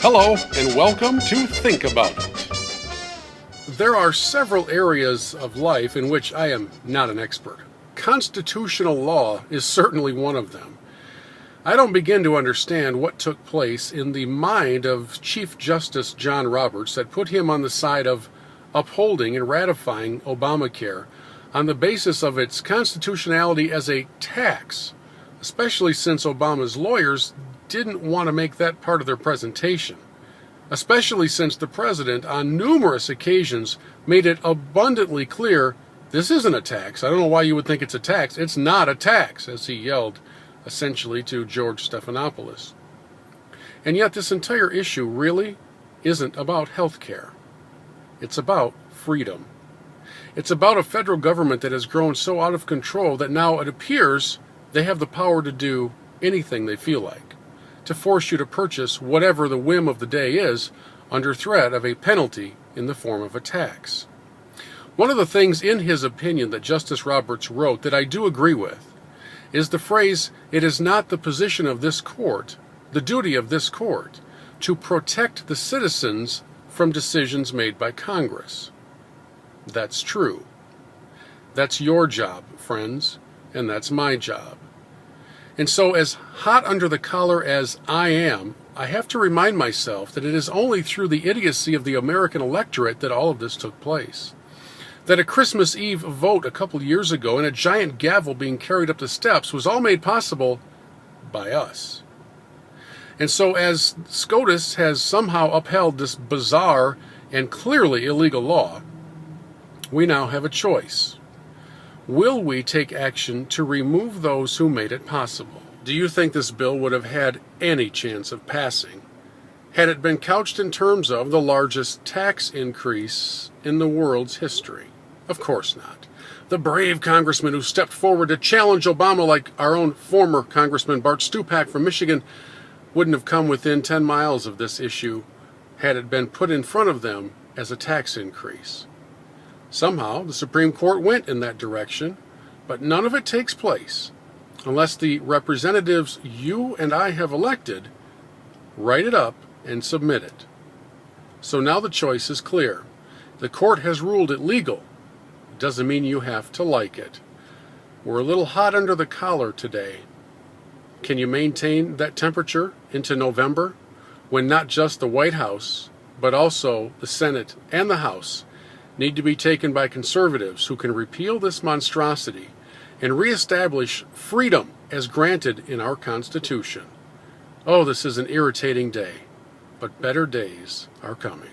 Hello, and welcome to Think About It. There are several areas of life in which I am not an expert. Constitutional law is certainly one of them. I don't begin to understand what took place in the mind of Chief Justice John Roberts that put him on the side of upholding and ratifying ObamaCare on the basis of its constitutionality as a tax, especially since Obama's lawyers didn't want to make that part of their presentation, especially since the president on numerous occasions made it abundantly clear this isn't a tax. I don't know why you would think it's a tax. It's not a tax, as he yelled essentially to George Stephanopoulos. And yet this entire issue really isn't about health care. It's about freedom. It's about a federal government that has grown so out of control that now it appears they have the power to do anything they feel like, to force you to purchase whatever the whim of the day is under threat of a penalty in the form of a tax. One of the things in his opinion that Justice Roberts wrote that I do agree with is the phrase, "It is not the position of this court, the duty of this court, to protect the citizens from decisions made by Congress." That's true. That's your job, friends, and that's my job. And so, as hot under the collar as I am, I have to remind myself that it is only through the idiocy of the American electorate that all of this took place. That a Christmas Eve vote a couple years ago and a giant gavel being carried up the steps was all made possible by us. And so, as Scotus has somehow upheld this bizarre and clearly illegal law, we now have a choice. Will we take action to remove those who made it possible? Do you think this bill would have had any chance of passing had it been couched in terms of the largest tax increase in the world's history? Of course not. The brave congressman who stepped forward to challenge Obama, like our own former Congressman Bart Stupak from Michigan, wouldn't have come within 10 miles of this issue had it been put in front of them as a tax increase. Somehow, the Supreme Court went in that direction, but none of it takes place unless the representatives you and I have elected write it up and submit it. So now the choice is clear. The court has ruled it legal. It doesn't mean you have to like it. We're a little hot under the collar today. Can you maintain that temperature into November when not just the White House, but also the Senate and the House need to be taken by conservatives who can repeal this monstrosity and reestablish freedom as granted in our Constitution? Oh, this is an irritating day, but better days are coming.